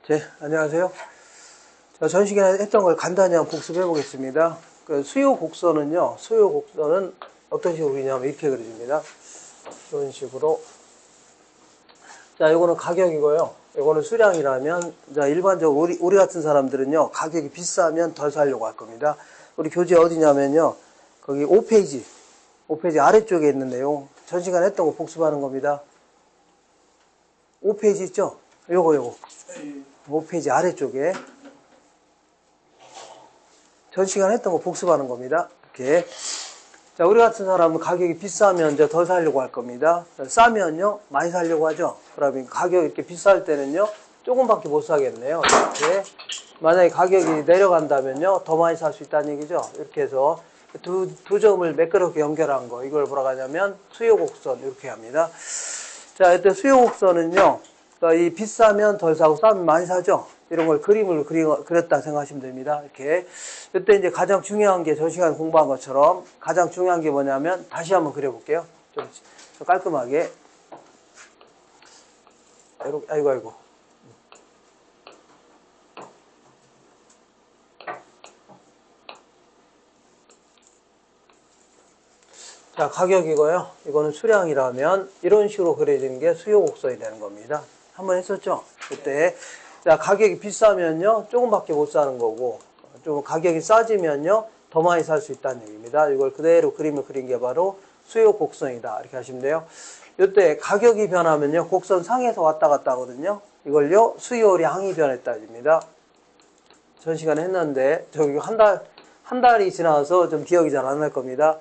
네, 안녕하세요. 자, 전 시간에 했던 걸 간단히 한번 복습해 보겠습니다. 그 수요 곡선은요, 수요 곡선은 어떤 식으로 그리냐면 이렇게 그려집니다. 이런 식으로. 자, 요거는 가격이고요. 요거는 수량이라면, 자, 일반적으로 우리 같은 사람들은요, 가격이 비싸면 덜 사려고 할 겁니다. 우리 교재 어디냐면요, 거기 5페이지 아래쪽에 있는 내용, 전 시간에 했던 거 복습하는 겁니다. 5페이지 있죠? 요거. 5페이지 아래쪽에. 전 시간에 했던 거 복습하는 겁니다. 이렇게. 자, 우리 같은 사람은 가격이 비싸면 이제 더 살려고 할 겁니다. 싸면요, 많이 살려고 하죠. 그러면 가격이 이렇게 비쌀 때는요, 조금밖에 못 사겠네요. 이렇게. 만약에 가격이 내려간다면요, 더 많이 살 수 있다는 얘기죠. 이렇게 해서 두 점을 매끄럽게 연결한 거, 이걸 뭐라고 하냐면 수요 곡선, 이렇게 합니다. 자, 이때 수요 곡선은요, 이 비싸면 덜 사고 싸면 많이 사죠. 이런 걸 그림을 그렸다 생각하시면 됩니다. 이렇게. 이때 이제 가장 중요한 게 저 시간에 공부한 것처럼 가장 중요한 게 뭐냐면 다시 한번 그려볼게요. 좀 깔끔하게. 아이고. 자, 가격이고요. 이거는 수량이라면 이런 식으로 그려지는 게 수요 곡선이 되는 겁니다. 한번 했었죠? 그때. 자, 가격이 비싸면요, 조금밖에 못 사는 거고, 좀 가격이 싸지면요, 더 많이 살 수 있다는 얘기입니다. 이걸 그대로 그림을 그린 게 바로 수요 곡선이다. 이렇게 하시면 돼요. 이때 가격이 변하면요, 곡선 상에서 왔다 갔다 하거든요. 이걸요, 수요량이 변했다입니다. 전 시간에 했는데, 저기 한 달이 지나서 좀 기억이 잘 안 날 겁니다.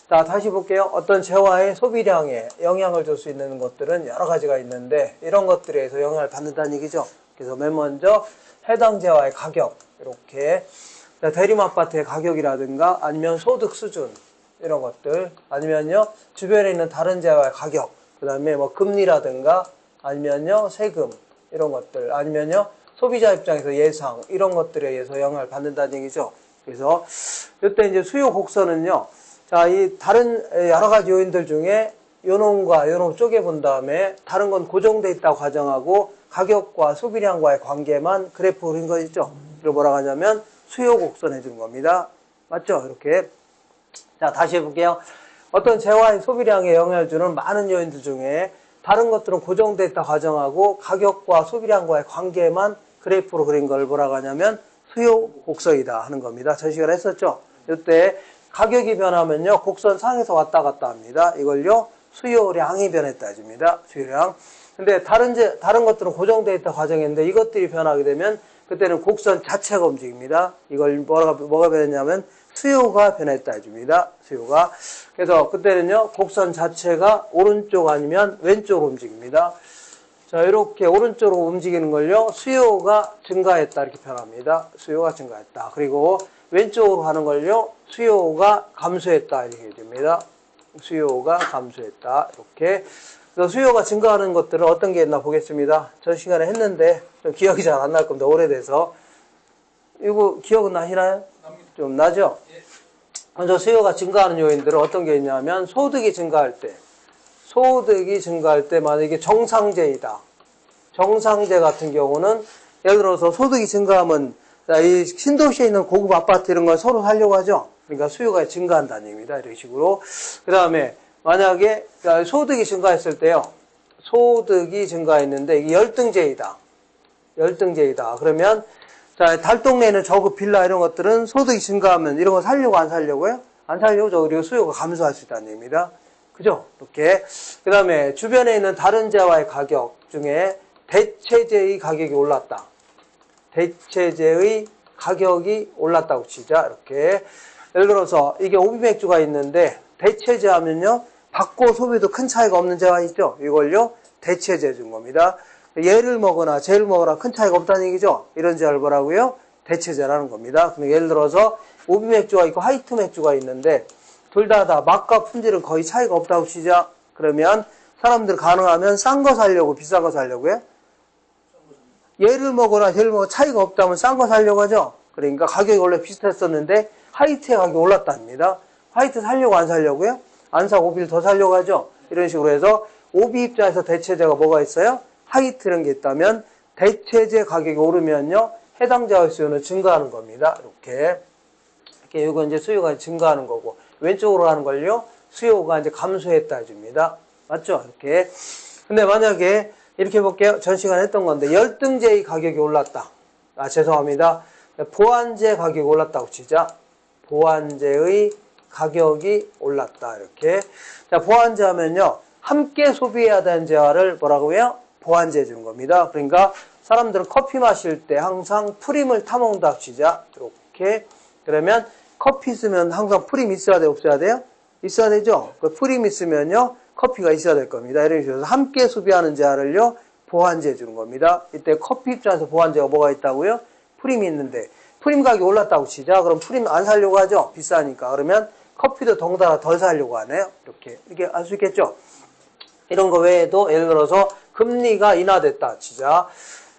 자, 다시 볼게요. 어떤 재화의 소비량에 영향을 줄 수 있는 것들은 여러 가지가 있는데, 이런 것들에 의해서 영향을 받는다는 얘기죠. 그래서 맨 먼저 해당 재화의 가격, 이렇게 대림아파트의 가격이라든가 아니면 소득 수준, 이런 것들, 아니면요 주변에 있는 다른 재화의 가격, 그 다음에 뭐 금리라든가 아니면요 세금, 이런 것들, 아니면요 소비자 입장에서 예상, 이런 것들에 의해서 영향을 받는다는 얘기죠. 그래서 이때 이제 수요 곡선은요, 자, 이 다른 여러 가지 요인들 중에 요놈과 요놈 쪼개본 다음에 다른 건 고정돼 있다고 가정하고 가격과 소비량과의 관계만 그래프 그린 거 있죠. 이걸 뭐라고 하냐면 수요 곡선 해준 겁니다. 맞죠? 이렇게. 자, 다시 해볼게요. 어떤 재화의 소비량에 영향을 주는 많은 요인들 중에 다른 것들은 고정돼 있다고 가정하고 가격과 소비량과의 관계만 그래프로 그린 걸 뭐라고 하냐면 수요 곡선이다 하는 겁니다. 전 시간에 했었죠. 이때 가격이 변하면요, 곡선 상에서 왔다 갔다 합니다. 이걸요, 수요량이 변했다 해줍니다. 수요량. 근데 다른 것들은 고정되어 있다 과정인데 이것들이 변하게 되면 그때는 곡선 자체가 움직입니다. 이걸 뭐가 변했냐면 수요가 변했다 해줍니다. 수요가. 그래서 그때는요, 곡선 자체가 오른쪽 아니면 왼쪽으로 움직입니다. 자, 이렇게 오른쪽으로 움직이는 걸요, 수요가 증가했다 이렇게 표현합니다. 수요가 증가했다. 그리고 왼쪽으로 가는 걸요, 수요가 감소했다 이렇게 됩니다. 수요가 감소했다. 이렇게. 그래서 수요가 증가하는 것들은 어떤 게 있나 보겠습니다. 전 시간에 했는데 좀 기억이 잘 안 날 겁니다. 오래돼서. 이거 기억은 나시나요? 좀 나죠? 먼저 수요가 증가하는 요인들은 어떤 게 있냐면 소득이 증가할 때 만약에 정상제이다. 정상제 같은 경우는 예를 들어서 소득이 증가하면 이 신도시에 있는 고급 아파트 이런 걸 서로 살려고 하죠. 그러니까 수요가 증가한다는 얘기입니다. 이런 식으로. 그 다음에 만약에 소득이 증가했을 때요. 소득이 증가했는데 이게 열등제이다. 그러면 자, 달동네에는 저급 빌라 이런 것들은 소득이 증가하면 이런 거 살려고 안 살려고요? 안 살려고. 그리고 수요가 감소할 수 있다는 얘기입니다. 그죠? 이렇게. 그 다음에 주변에 있는 다른 재화의 가격 중에 대체재의 가격이 올랐다. 대체재의 가격이 올랐다고 치자. 이렇게. 예를 들어서 이게 오비맥주가 있는데 대체재 하면요, 받고 소비도 큰 차이가 없는 재화 있죠? 이걸요, 대체재 준 겁니다. 얘를 먹거나 쟤를 먹거나 큰 차이가 없다는 얘기죠? 이런 재화를 뭐라고요? 대체재라는 겁니다. 근데 예를 들어서 오비맥주가 있고 화이트 맥주가 있는데 둘 다 맛과 품질은 거의 차이가 없다고 치자. 그러면 사람들 가능하면 싼 거 사려고 비싼 거 사려고요? 얘를 먹거나 쟤를 먹거나 차이가 없다면 싼 거 사려고 하죠? 그러니까 가격이 원래 비슷했었는데 화이트의 가격이 올랐답니다. 화이트 살려고 안 살려고요? 안 사고 오비를 더 살려고 하죠? 이런 식으로 해서 오비 입장에서 대체재가 뭐가 있어요? 화이트 이런 게 있다면 대체재 가격이 오르면요, 해당 재화의 수요는 증가하는 겁니다. 이렇게 이건 이제 수요가 증가하는 거고, 왼쪽으로 가는 걸요, 수요가 이제 감소했다 해줍니다. 맞죠? 이렇게. 근데 만약에 이렇게 볼게요. 전 시간에 했던 건데 열등제의 가격이 올랐다. 죄송합니다. 보완제 가격이 올랐다고 치자. 보완제의 가격이 올랐다. 이렇게. 자, 보완제 하면요, 함께 소비해야 되는 재화를 뭐라고 해요? 보완제 주는 겁니다. 그러니까 사람들은 커피 마실 때 항상 프림을 타먹는다고 치자. 이렇게. 그러면 커피 쓰면 항상 프림 있어야 돼요? 없어야 돼요? 있어야 되죠? 그 프림 있으면요, 커피가 있어야 될 겁니다. 이런 식으로 함께 소비하는 재화를요, 보완제 주는 겁니다. 이때 커피 입장에서 보완제가 뭐가 있다고요? 프림이 있는데, 프림 가격이 올랐다고 치자. 그럼 프림 안 사려고 하죠? 비싸니까. 그러면 커피도 덩달아 덜 사려고 하네요. 이렇게 알 수 있겠죠? 이런 거 외에도 예를 들어서 금리가 인하됐다 치자.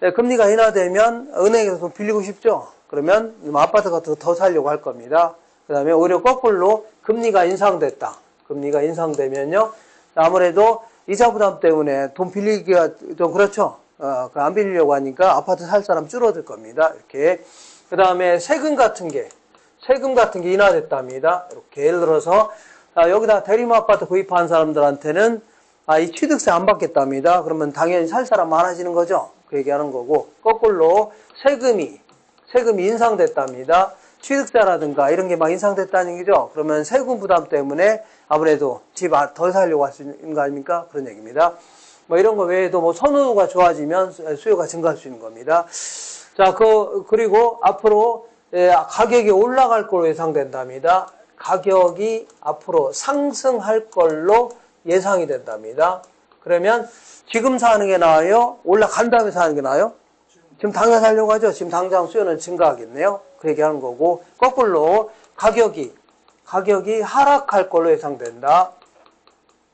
네, 금리가 인하되면 은행에서 돈 빌리고 싶죠? 그러면 아파트 같은 거 더 사려고 할 겁니다. 그 다음에 오히려 거꾸로 금리가 인상됐다. 금리가 인상되면요, 아무래도 이자 부담 때문에 돈 빌리기가 좀 그렇죠. 안 빌리려고 하니까 아파트 살 사람 줄어들 겁니다. 이렇게. 그 다음에 세금 같은 게 인하됐답니다. 이렇게. 예를 들어서, 여기다 대리모 아파트 구입한 사람들한테는, 이 취득세 안 받겠답니다. 그러면 당연히 살 사람 많아지는 거죠. 그 얘기하는 거고, 거꾸로 세금이 인상됐답니다. 취득세라든가 이런 게 막 인상됐다는 얘기죠. 그러면 세금 부담 때문에 아무래도 집 덜 살려고 할 수 있는 거 아닙니까? 그런 얘기입니다. 뭐 이런 거 외에도 뭐 선호도가 좋아지면 수요가 증가할 수 있는 겁니다. 자, 그리고 앞으로 가격이 올라갈 걸로 예상된답니다. 가격이 앞으로 상승할 걸로 예상이 된답니다. 그러면 지금 사는 게 나아요? 올라간 다음에 사는 게 나아요? 지금 당장 살려고 하죠? 지금 당장 수요는 증가하겠네요? 그 얘기하는 거고, 거꾸로 가격이 하락할 걸로 예상된다.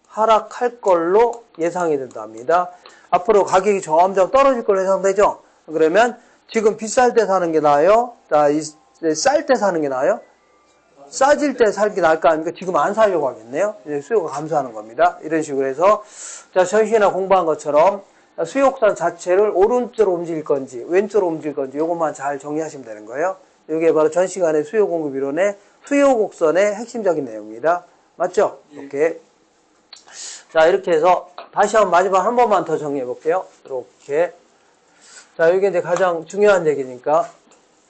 하락할 걸로 예상이 된답니다. 앞으로 가격이 점점 떨어질 걸로 예상되죠? 그러면 지금 비쌀 때 사는 게 나아요? 쌀 때 사는 게 나아요? 싸질 때 살기 나을 거 아닙니까? 지금 안 사려고 하겠네요. 이제 수요가 감소하는 겁니다. 이런 식으로 해서, 자, 전 시간에 공부한 것처럼 수요곡선 자체를 오른쪽으로 움직일 건지, 왼쪽으로 움직일 건지, 요것만 잘 정리하시면 되는 거예요. 이게 바로 전 시간의 수요 공급 이론의 수요 곡선의 핵심적인 내용입니다. 맞죠? 이렇게. 자, 이렇게 해서 다시 마지막 한 번만 더 정리해 볼게요. 이렇게. 자, 이게 이제 가장 중요한 얘기니까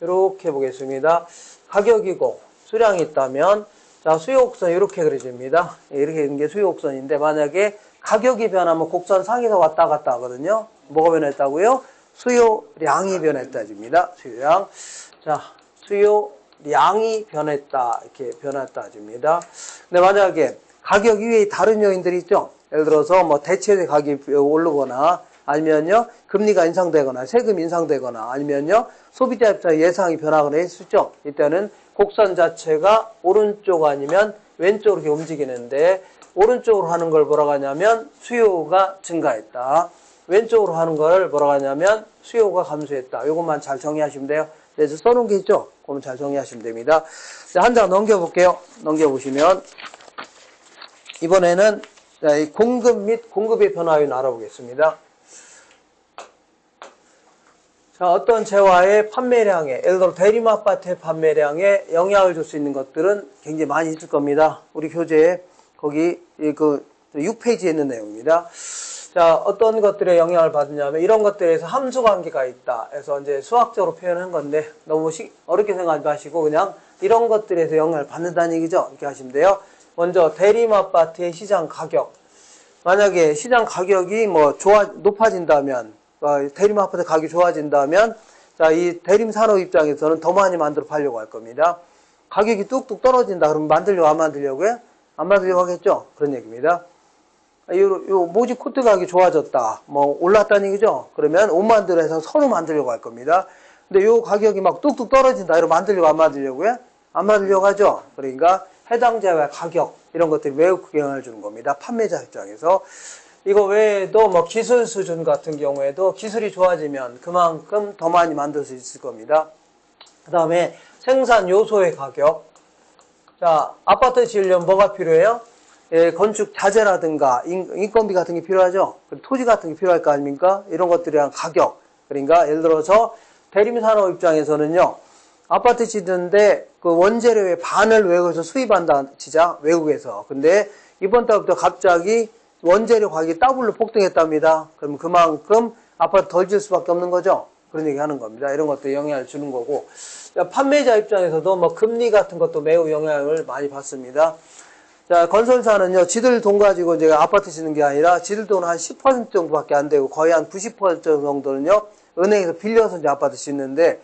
이렇게 보겠습니다. 가격이고 수량이 있다면, 자, 수요 곡선 이렇게 그려집니다. 이렇게 있는 게 수요 곡선인데, 만약에 가격이 변하면 곡선 상에서 왔다 갔다 하거든요. 뭐가 변했다고요? 수요량이 변했다 줍니다. 수요량. 자, 수요량이 변했다. 이렇게 변했다 줍니다. 근데 만약에 가격 이외에 다른 요인들이 있죠. 예를 들어서 뭐 대체재 가격이 오르거나, 아니면요, 금리가 인상되거나, 세금 인상되거나, 아니면요, 소비자 입장 예상이 변하거나 했었죠. 이때는 곡선 자체가 오른쪽 아니면 왼쪽으로 이렇게 움직이는데, 오른쪽으로 하는 걸 뭐라고 하냐면 수요가 증가했다. 왼쪽으로 하는 걸 뭐라고 하냐면 수요가 감소했다. 이것만 잘 정리하시면 돼요. 그래서 써놓은 게 있죠? 그럼 잘 정리하시면 됩니다. 한 장 넘겨볼게요. 넘겨보시면 이번에는 공급 및 공급의 변화를 알아보겠습니다. 자, 어떤 재화의 판매량에, 예를 들어 대리모 아파트의 판매량에 영향을 줄 수 있는 것들은 굉장히 많이 있을 겁니다. 우리 교재에 거기 6페이지에 있는 내용입니다. 자, 어떤 것들에 영향을 받느냐면 이런 것들에서 함수 관계가 있다. 그래서 이제 수학적으로 표현한 건데 너무 어렵게 생각하지 마시고 그냥 이런 것들에서 영향을 받는다는 얘기죠. 이렇게 하시면 돼요. 먼저 대리모 아파트의 시장 가격. 만약에 시장 가격이 높아진다면, 대리모 아파트 가격이 좋아진다면, 자, 이 대림 산업 입장에서는 더 많이 만들어 팔려고 할 겁니다. 가격이 뚝뚝 떨어진다. 그러면 만들려고 안 만들려고요? 안 만들려고 하겠죠? 그런 얘기입니다. 요 모집 코트 가격이 좋아졌다. 올랐다는 얘기죠? 그러면 옷 만들어 해서 서로 만들려고 할 겁니다. 근데 요 가격이 막 뚝뚝 떨어진다. 이러면 만들려고 안 만들려고요? 안 만들려고 하죠? 그러니까 해당 재화의 가격, 이런 것들이 매우 크게 영향을 주는 겁니다. 판매자 입장에서. 이거 외에도 기술 수준 같은 경우에도 기술이 좋아지면 그만큼 더 많이 만들 수 있을 겁니다. 그 다음에 생산 요소의 가격. 자, 아파트 지으려면 뭐가 필요해요? 건축 자재라든가 인건비 같은 게 필요하죠. 토지 같은 게 필요할 거 아닙니까? 이런 것들에 대한 가격. 그러니까 예를 들어서 대림산업 입장에서는요. 아파트 짓는데 그 원재료의 반을 외국에서 수입한다 치자. 외국에서. 근데 이번 달부터 갑자기 원재료 가격이 더블로 폭등했답니다. 그럼 그만큼 아파트 덜 지을 수밖에 없는 거죠. 그런 얘기 하는 겁니다. 이런 것도 영향을 주는 거고. 판매자 입장에서도 뭐 금리 같은 것도 매우 영향을 많이 받습니다. 자, 건설사는요, 지들 돈 가지고 이제 아파트 짓는 게 아니라 지들 돈 한 10% 정도밖에 안 되고 거의 한 90% 정도는요, 은행에서 빌려서 이제 아파트 짓는데,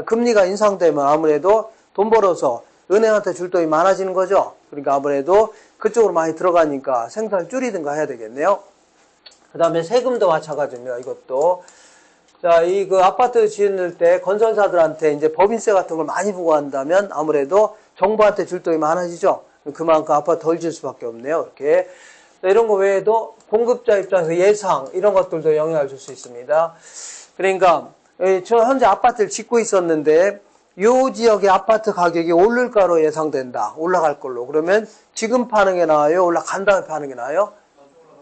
금리가 인상되면 아무래도 돈 벌어서 은행한테 줄 돈이 많아지는 거죠. 그러니까 아무래도 그쪽으로 많이 들어가니까 생산을 줄이든가 해야 되겠네요. 그 다음에 세금도 마찬가지입니다. 이것도. 자, 그 아파트 짓는 때 건설사들한테 이제 법인세 같은 걸 많이 부과한다면 아무래도 정부한테 줄 돈이 많아지죠. 그만큼 아파트 덜 지을 수밖에 없네요. 이렇게. 자, 이런 거 외에도 공급자 입장에서 예상, 이런 것들도 영향을 줄 수 있습니다. 그러니까, 저 현재 아파트를 짓고 있었는데, 요 지역의 아파트 가격이 오를 거로 예상된다. 올라갈 걸로. 그러면 지금 파는 게 나아요? 올라간 다음에 파는 게 나아요?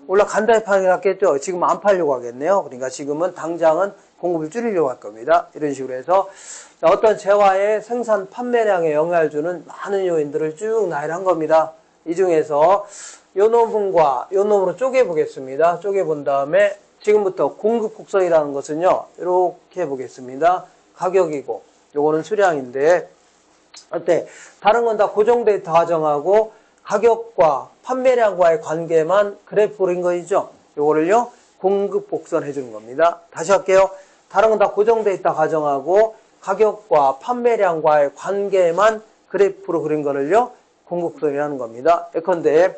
올라간 다음에 파는 게 낫겠죠? 지금 안 팔려고 하겠네요. 그러니까 지금은 당장은 공급을 줄이려고 할 겁니다. 이런 식으로 해서 어떤 재화의 생산 판매량에 영향을 주는 많은 요인들을 쭉 나열한 겁니다. 이 중에서 요 놈과 요 놈으로 쪼개보겠습니다. 쪼개본 다음에 지금부터 공급 곡선이라는 것은요. 이렇게 해보겠습니다. 가격이고 요거는 수량인데 어때? 다른 건 다 고정 데이터 가정하고 가격과 판매량과의 관계만 그래프로 인 거이죠. 요거를요. 공급 곡선 해주는 겁니다. 다시 할게요. 다른 건 다 고정 데이터 가정하고 가격과 판매량과의 관계만 그래프로 그린 거를요. 공급선이라는 겁니다. 예컨대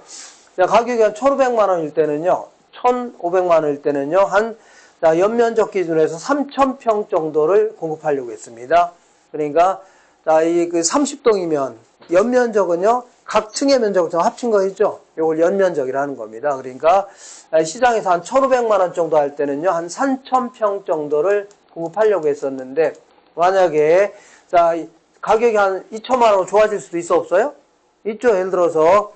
가격이 한 1,500만 원일 때는요. 1,500만 원일 때는요. 한 연면적 기준에서 3,000평 정도를 공급하려고 했습니다. 그러니까 이 그 30동이면 연면적은요. 각 층의 면적을 좀 합친 거 있죠. 이걸 연면적이라는 겁니다. 그러니까 시장에서 한 1,500만 원 정도 할 때는요. 한 3,000평 정도를 공급하려고 했었는데 만약에 가격이 한 2천만 원으로 좋아질 수도 있어 없어요? 있죠. 예를 들어서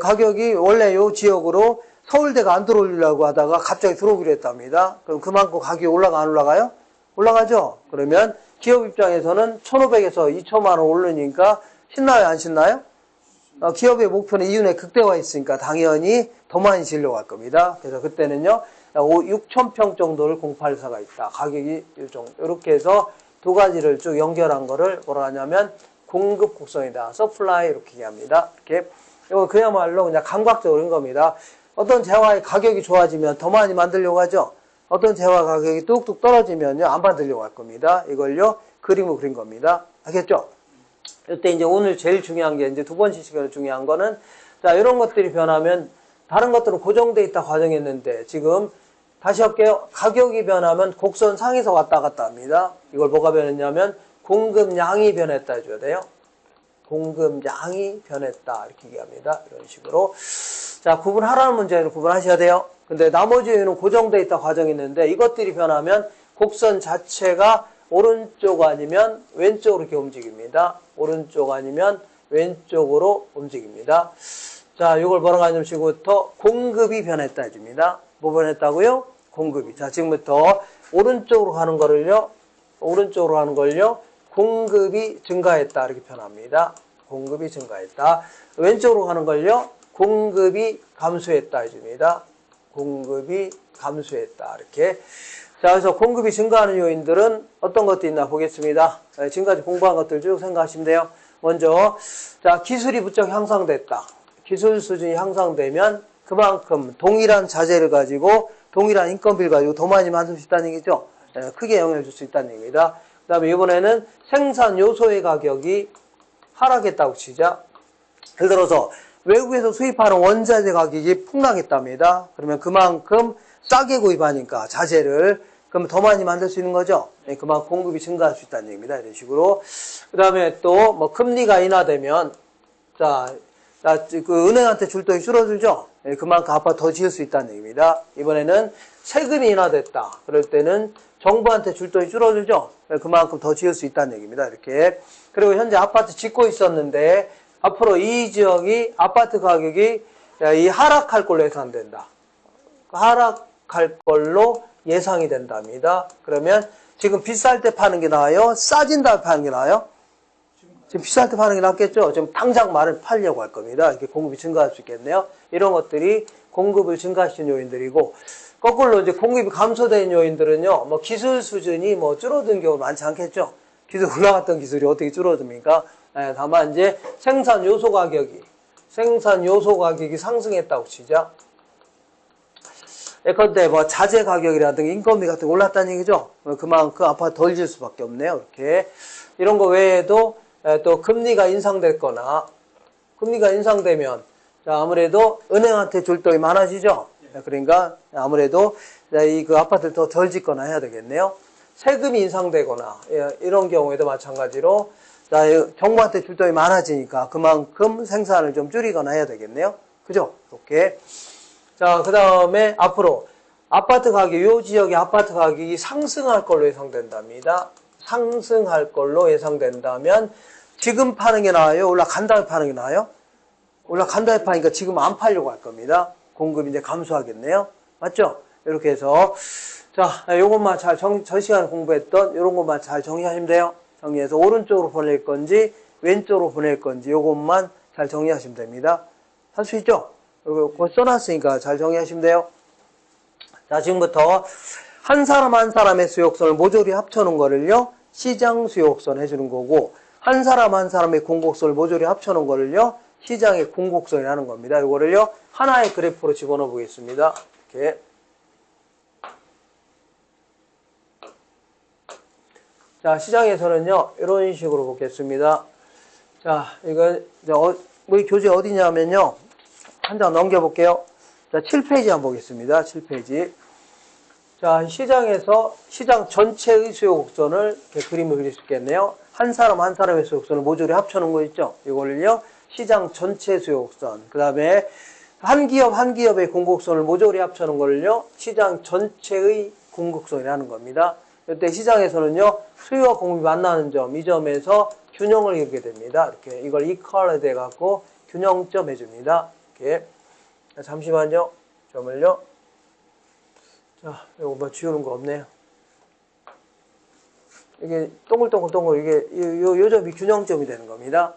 가격이 원래 이 지역으로 서울대가 안 들어오려고 하다가 갑자기 들어오기로 했답니다. 그럼 그만큼 가격이 올라가 안 올라가요? 올라가죠. 그러면 기업 입장에서는 1,500에서 2천만 원 오르니까 신나요 안 신나요? 기업의 목표는 이윤의 극대화에 있으니까 당연히 더 많이 지으려고 할 겁니다. 그래서 그때는요 6,000평 정도를 공급할 사가 있다. 가격이 이렇게 해서 두 가지를 쭉 연결한 거를 뭐라 하냐면 공급 곡선이다. 서플라이 이렇게 얘기합니다. 이렇게 이거 그야말로 그냥 감각적으로 겁니다. 어떤 재화의 가격이 좋아지면 더 많이 만들려고 하죠. 어떤 재화 가격이 뚝뚝 떨어지면요 안 만들려고 할 겁니다. 이걸요 그림으로 그린 겁니다. 알겠죠? 이때 이제 오늘 제일 중요한 게 이제 두 번째 시간에 중요한 거는 이런 것들이 변하면 다른 것들은 고정돼 있다 과정했는데 지금 다시 할게요. 가격이 변하면 곡선 상에서 왔다 갔다 합니다. 이걸 뭐가 변했냐면 공급량이 변했다 해줘야 돼요. 공급량이 변했다 이렇게 얘기합니다. 이런 식으로. 자, 구분하라는 문제는 구분하셔야 돼요. 근데 나머지는 고정돼 있다 과정했는데 이것들이 변하면 곡선 자체가 오른쪽 아니면 왼쪽으로 이렇게 움직입니다. 오른쪽 아니면 왼쪽으로 움직입니다. 자, 이걸 뭐라고 하냐면 지금부터 공급이 변했다 해줍니다. 뭐 변했다고요? 공급이. 자, 지금부터 오른쪽으로 가는 거를요. 오른쪽으로 가는 걸요. 공급이 증가했다 이렇게 표현합니다. 공급이 증가했다. 왼쪽으로 가는 걸요. 공급이 감소했다 해줍니다. 공급이 감소했다 이렇게. 자, 그래서 공급이 증가하는 요인들은 어떤 것도 있나 보겠습니다. 지금까지 공부한 것들 쭉 생각하시면 돼요. 먼저, 자, 기술이 부쩍 향상됐다. 기술 수준이 향상되면 그만큼 동일한 자재를 가지고 동일한 인건비를 가지고 더 많이 만들 수 있다는 얘기죠. 크게 영향을 줄 수 있다는 얘기입니다. 그 다음에 이번에는 생산 요소의 가격이 하락했다고 치자. 예를 들어서 외국에서 수입하는 원자재 가격이 폭락했답니다. 그러면 그만큼 싸게 구입하니까 자재를 그러면 더 많이 만들 수 있는 거죠. 그만큼 공급이 증가할 수 있다는 얘기입니다. 이런 식으로. 그 다음에 또 뭐 금리가 인하되면 그 은행한테 줄 돈이 줄어들죠. 그만큼 아파트 더 지을 수 있다는 얘기입니다. 이번에는 세금이 인하됐다. 그럴 때는 정부한테 줄 돈이 줄어들죠. 그만큼 더 지을 수 있다는 얘기입니다. 이렇게. 그리고 현재 아파트 짓고 있었는데 앞으로 이 지역이 아파트 가격이 하락할 걸로 예상된다. 하락할 걸로 예상이 된답니다. 그러면 지금 비쌀 때 파는 게 나아요? 싸진 다음에 파는 게 나아요? 지금 비쌀 때 파는 게 낫겠죠? 지금 당장 말을 팔려고 할 겁니다. 이렇게 공급이 증가할 수 있겠네요. 이런 것들이 공급을 증가시키는 요인들이고, 거꾸로 이제 공급이 감소된 요인들은요, 뭐 기술 수준이 뭐 줄어든 경우 많지 않겠죠? 기술 올라갔던 기술이 어떻게 줄어듭니까? 다만 이제 생산 요소 가격이 상승했다고 치자. 예컨대 뭐 자재 가격이라든가 인건비 같은 거 올랐다는 얘기죠. 그만큼 아파트 덜 질 수밖에 없네요. 이렇게 이런 거 외에도 또 금리가 인상됐거나 금리가 인상되면 아무래도 은행한테 줄 돈이 많아지죠. 그러니까 아무래도 그 아파트를 더 덜 짓거나 해야 되겠네요. 세금이 인상되거나 이런 경우에도 마찬가지로 정부한테 줄 돈이 많아지니까 그만큼 생산을 좀 줄이거나 해야 되겠네요. 그죠? 이렇게. 자, 그 다음에 앞으로 아파트 가격, 요 지역의 아파트 가격이 상승할 걸로 예상된답니다. 상승할 걸로 예상된다면 지금 파는 게 나아요? 올라간 다음에 파는 게 나아요? 올라간 다음에 파니까 지금 안 팔려고 할 겁니다. 공급이 이제 감소하겠네요. 맞죠? 이렇게 해서 자, 요것만 잘 전 시간에 공부했던 요런 것만 잘 정리하시면 돼요. 정리해서 오른쪽으로 보낼 건지 왼쪽으로 보낼 건지 요것만 잘 정리하시면 됩니다. 할 수 있죠? 이거 써놨으니까 잘 정리하시면 돼요. 자, 지금부터 한 사람 한 사람의 수요곡선을 모조리 합쳐놓은 거를요, 시장 수요곡선 해주는 거고, 한 사람 한 사람의 공곡선을 모조리 합쳐놓은 거를요, 시장의 공곡선이라는 겁니다. 이거를요, 하나의 그래프로 집어넣어 보겠습니다. 이렇게. 자, 시장에서는요, 이런 식으로 보겠습니다. 자, 이거, 우리 교재 어디냐면요, 한 장 넘겨볼게요. 자, 7페이지 한번 보겠습니다. 7페이지. 자, 시장에서 시장 전체의 수요곡선을 이렇게 그림을 그릴 수 있겠네요. 한 사람 한 사람의 수요곡선을 모조리 합쳐놓은 거 있죠? 이걸요, 시장 전체 수요곡선. 그 다음에 한 기업 한 기업의 공곡선을 모조리 합쳐놓은 걸요, 시장 전체의 공곡선이라는 겁니다. 이때 시장에서는요, 수요와 공급이 만나는 점, 이 점에서 균형을 이루게 됩니다. 이렇게 이걸 이퀄리티 해갖고 균형점 해줍니다. 이렇게. 잠시만요. 점을요. 자, 이거 뭐 지우는 거 없네요. 이게 동글동글 이게 요 점이 균형점이 되는 겁니다.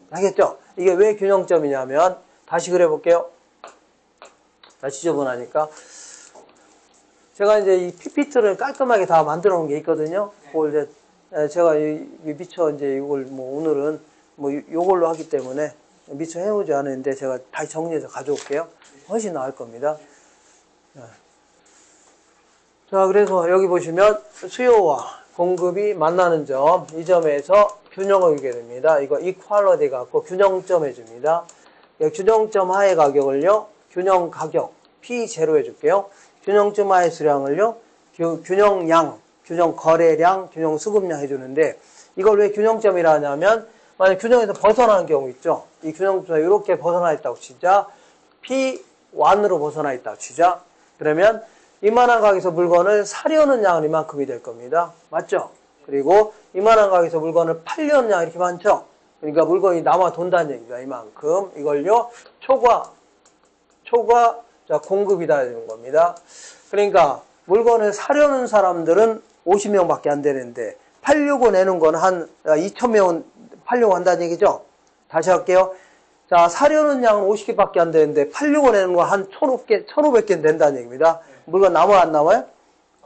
알겠죠? 이게 왜 균형점이냐면 다시 그려볼게요. 다시 지저분하니까. 제가 이제 이 PPT를 깔끔하게 다 만들어 놓은 게 있거든요. 그걸 이제 제가 미처 이제 이걸 뭐 오늘은 뭐 요걸로 하기 때문에 미처 해오지 않았는데 제가 다시 정리해서 가져올게요. 훨씬 나을 겁니다. 자, 그래서 여기 보시면 수요와 공급이 만나는 점, 이 점에서 균형을 이루게 됩니다. 이거 이퀄리티 갖고 균형점 해줍니다. 균형점 하의 가격을요, 균형 가격 P0 해줄게요. 균형점 하의 수량을요, 균형량, 균형 거래량, 균형 수급량 해주는데, 이걸 왜 균형점이라 하냐면, 만약 균형에서 벗어나는 경우 있죠. 이 균형점에 이렇게 벗어나 있다고 치자. P1으로 벗어나 있다고 치자. 그러면 이만한 가격에서 물건을 사려는 양은 이만큼이 될 겁니다. 맞죠? 그리고 이만한 가격에서 물건을 팔려는 양이 이렇게 많죠? 그러니까 물건이 남아 돈다는 얘기입니다. 이만큼. 이걸요, 초과 자, 공급이다 되는 겁니다. 그러니까 물건을 사려는 사람들은 50명밖에 안 되는데 팔려고 내는 건 한 2,000명은 팔려고 한다는 얘기죠. 다시 할게요. 자, 사려는 양은 50개밖에 안 되는데 팔려고 내는 건 한 1,500개는 된다는 얘기입니다. 물건 남아 안 남아요?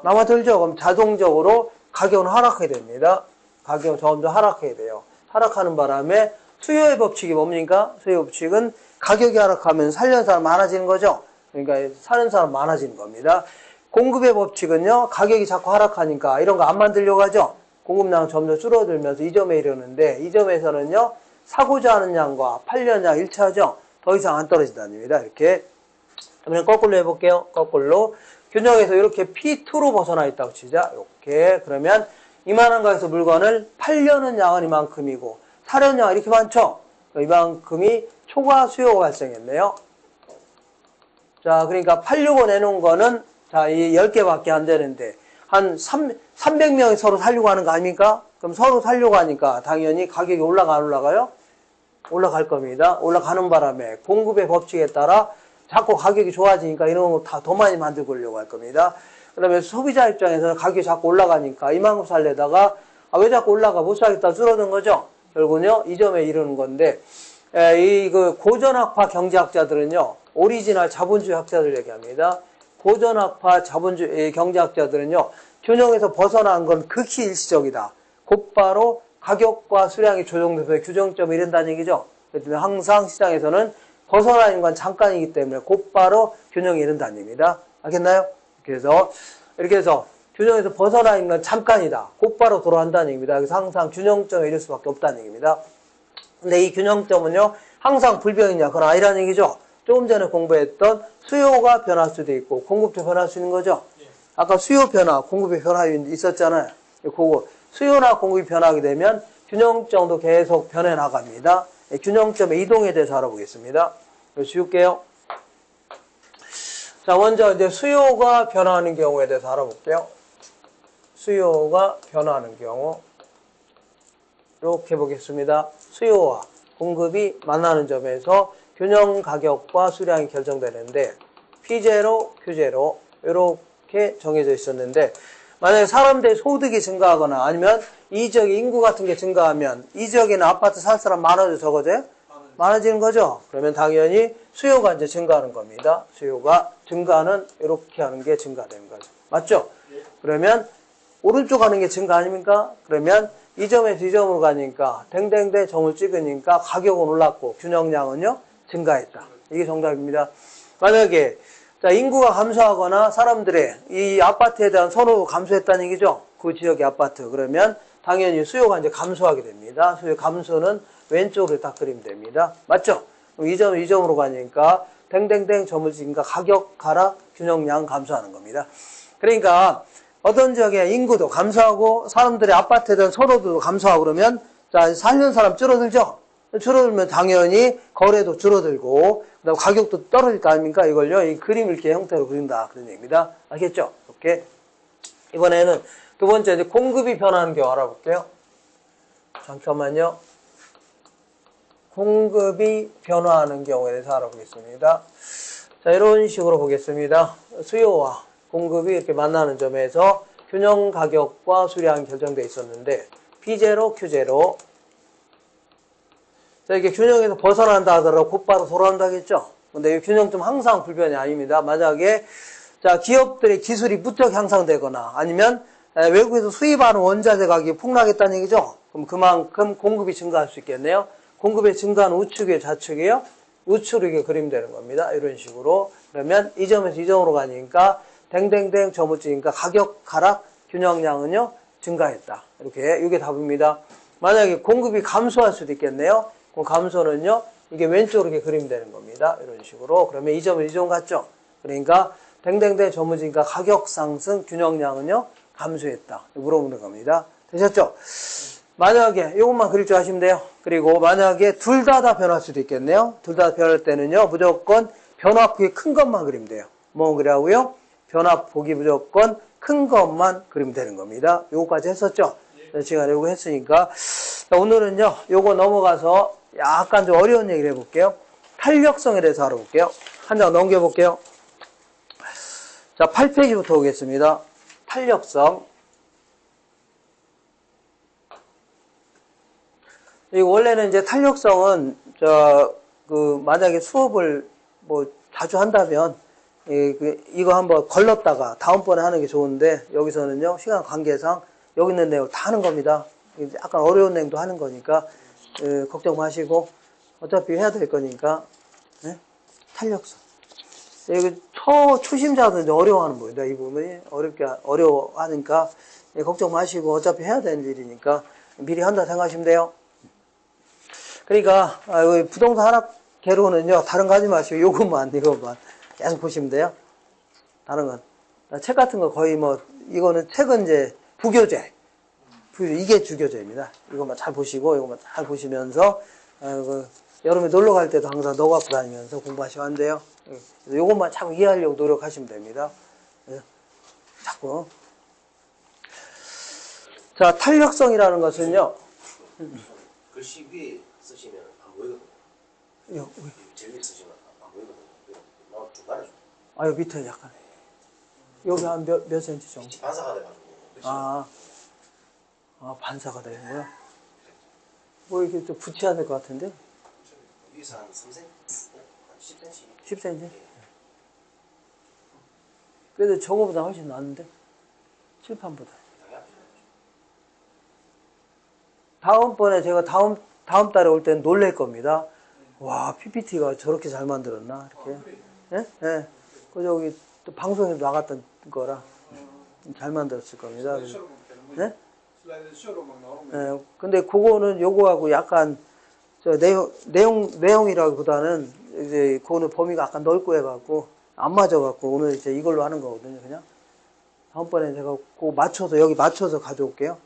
남아들죠. 그럼 자동적으로 가격은 하락하게 됩니다. 가격은 점점 하락하게 돼요. 하락하는 바람에 수요의 법칙이 뭡니까? 수요의 법칙은 가격이 하락하면 살려는 사람 많아지는 거죠. 그러니까 사는 사람 많아지는 겁니다. 공급의 법칙은요, 가격이 자꾸 하락하니까 이런 거 안 만들려고 하죠. 공급량은 점점 줄어들면서 이 점에 이르는데, 이 점에서는요, 사고자 하는 양과 팔려는 양 일치하죠. 더 이상 안 떨어진다는 얘기입니다. 이렇게. 그러면 거꾸로 해볼게요. 거꾸로. 균형에서 이렇게 P2로 벗어나 있다고 치자. 이렇게. 그러면 이만한 가격에서 물건을 팔려는 양은 이만큼이고, 사려는 양은 이렇게 많죠? 이만큼이 초과 수요가 발생했네요. 자, 그러니까 팔려고 내놓은 거는, 자, 이 10개밖에 안 되는데, 한 300명이 서로 살려고 하는 거 아닙니까? 그럼 서로 살려고 하니까 당연히 가격이 올라가, 안 올라가요? 올라갈 겁니다. 올라가는 바람에 공급의 법칙에 따라 자꾸 가격이 좋아지니까 이런 거 다 더 많이 만들고 오려고 할 겁니다. 그다음에 소비자 입장에서는 가격이 자꾸 올라가니까 이만큼 살려다가 왜 자꾸 올라가 못 사겠다 줄어든 거죠. 결국은요 이 점에 이르는 건데 그 고전학파 경제학자들은요 오리지널 자본주의 학자들 얘기합니다. 고전학파 자본주의 경제학자들은요 균형에서 벗어난 건 극히 일시적이다. 곧바로 가격과 수량이 조정돼서 규정점이 이른다는 얘기죠. 그렇기 때문에 항상 시장에서는 벗어나 있는 건 잠깐이기 때문에 곧바로 균형이 이른다는 얘기입니다. 알겠나요? 그래서 이렇게 해서 균형에서 벗어나 있는 건 잠깐이다. 곧바로 돌아간다는 얘기입니다. 그래서 항상 균형점에 이를 수밖에 없다는 얘기입니다. 근데 이 균형점은요 항상 불변이냐 그건 아니라는 얘기죠. 조금 전에 공부했던 수요가 변할 수도 있고 공급도 변할 수 있는 거죠. 아까 수요 변화, 공급의 변화 있었잖아요. 그거 수요나 공급이 변하게 되면 균형점도 계속 변해 나갑니다. 균형점의 이동에 대해서 알아보겠습니다. 지울게요. 자, 먼저 이제 수요가 변하는 경우에 대해서 알아볼게요. 수요가 변하는 경우 이렇게 보겠습니다. 수요와 공급이 만나는 점에서 균형 가격과 수량이 결정되는데 P0, Q0 이렇게 정해져 있었는데 만약에 사람들의 소득이 증가하거나 아니면 이 지역의 인구 같은 게 증가하면 이 지역에는 아파트 살 사람 많아져 적어져요? 많아지는 거죠. 그러면 당연히 수요가 이제 증가하는 겁니다. 수요가 증가는 이렇게 하는 게 증가되는 거죠. 맞죠? 그러면 오른쪽 가는 게 증가 아닙니까? 그러면 이 점에서 이 점으로 가니까 댕댕댕 점을 찍으니까 가격은 올랐고 균형량은요 증가했다. 이게 정답입니다. 만약에 자, 인구가 감소하거나 사람들의 이 아파트에 대한 선호가 감소했다는 얘기죠. 그 지역의 아파트. 그러면 당연히 수요가 이제 감소하게 됩니다. 수요 감소는 왼쪽으로 딱 그리면 됩니다. 맞죠? 그럼 이 점, 이 점으로 가니까 댕댕댕 점을 찍으니까 가격 하락, 균형량 감소하는 겁니다. 그러니까 어떤 지역의 인구도 감소하고 사람들의 아파트에 대한 선호도 감소하고 그러면 자, 살는 사람 줄어들죠? 줄어들면 당연히 거래도 줄어들고 그다음 가격도 떨어질 거 아닙니까? 이걸요. 이 그림 이렇게 형태로 그린다. 그런 얘기입니다. 알겠죠? 이렇게. 이번에는 두 번째 이제 공급이 변하는 경우 알아볼게요. 잠깐만요. 공급이 변화하는 경우에 대해서 알아보겠습니다. 자, 이런 식으로 보겠습니다. 수요와 공급이 이렇게 만나는 점에서 균형 가격과 수량이 결정되어 있었는데 P0, Q0 자, 이게 균형에서 벗어난다 하더라도 곧바로 돌아온다 하겠죠? 근데 이 균형점 항상 불변이 아닙니다. 만약에, 자, 기업들의 기술이 무척 향상되거나 아니면 외국에서 수입하는 원자재 가격이 폭락했다는 얘기죠? 그럼 그만큼 공급이 증가할 수 있겠네요? 공급의 증가는 우측이에요, 좌측이에요? 우측으로 이게 그림되는 겁니다. 이런 식으로. 그러면 이 점에서 이 점으로 가니까 댕댕댕 점을 찍으니까 가격 하락, 균형량은요, 증가했다. 이렇게, 이게 답입니다. 만약에 공급이 감소할 수도 있겠네요? 그럼 감소는요, 이게 왼쪽으로 이렇게 그림되는 겁니다. 이런 식으로. 그러면 이 점은 이 점 같죠? 그러니까, 댕댕댕 점으니까 가격 상승, 균형량은요, 감소했다. 물어보는 겁니다. 되셨죠? 만약에, 이것만 그릴 줄 아시면 돼요. 그리고 만약에 둘 다 변할 수도 있겠네요. 둘 다 변할 때는요, 무조건 변화폭이 큰 것만 그리면 돼요. 뭐 그리라고요? 변화폭이 무조건 큰 것만 그리면 되는 겁니다. 요거까지 했었죠? 시간에 요거 했으니까. 자, 오늘은요, 요거 넘어가서 약간 좀 어려운 얘기를 해볼게요. 탄력성에 대해서 알아볼게요. 한 장 넘겨볼게요. 자, 8페이지부터 오겠습니다. 탄력성. 이거 원래는 이제 탄력성은, 만약에 수업을 뭐 자주 한다면, 이거 한번 걸렀다가 다음번에 하는 게 좋은데, 여기서는요, 시간 관계상 여기 있는 내용 다 하는 겁니다. 약간 어려운 내용도 하는 거니까, 걱정 마시고, 어차피 해야 될 거니까, 네? 탄력성. 이거 초심자들은 어려워하는 겁니다. 이 부분이 어려워하니까, 걱정 마시고, 어차피 해야 되는 일이니까, 미리 한다 생각하시면 돼요. 그러니까, 부동산 하락개론은요, 다른 거 하지 마시고, 이것만 계속 보시면 돼요. 다른 건. 책 같은 거 거의 이거는 책은 이제 부교재. 이게 주교재입니다. 이것만 잘 보시고, 이것만 잘 보시면서, 여름에 놀러 갈 때도 항상 넣어 갖고 다니면서 공부하시면 안 돼요. 이것만 자꾸 이해하려고 노력하시면 됩니다. 자꾸. 자, 탄력성이라는 것은요. 글씨 위에 쓰시면 안 보이거든요. 제일 위에 쓰시면 안 보이거든요. 중간에 좀. 아유, 밑에 약간. 여기 한 몇 센치 정도? 빛이 반사가 돼가지고. 아, 반사가 되는 거야? 뭐 이렇게 좀 붙여야 될 것 같은데? 위에서 한 3cm? 한 10cm? 10cm? 그래도 저거보다 훨씬 낫는데? 칠판보다. 다음번에 제가 다음 달에 올 때는 놀랄 겁니다. 와, PPT가 저렇게 잘 만들었나? 이렇게. 예? 예. 그 저기 또 방송에 나갔던 거라 잘 만들었을 겁니다. 예? 예. 근데 그거는 요거하고 약간 저 내용이라기보다는 이제 그거는 범위가 약간 넓고 해갖고 안 맞아갖고 오늘 이제 이걸로 하는 거거든요, 그냥. 다음번에 제가 그거 맞춰서 여기 맞춰서 가져올게요.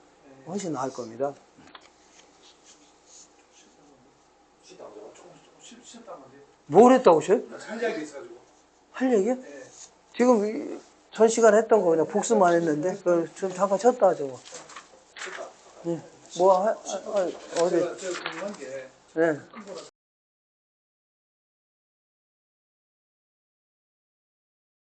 훨씬 나을 겁니다. 뭘 했다고 셔? 할 이야기 있어가지고. 할 얘기야? 예. 지금 전 시간 했던 거 그냥 복습만 했는데 좀 잠깐 쳤다 저거. 예. 뭐 어디? 제가 궁금한 게 예. 큰 거라서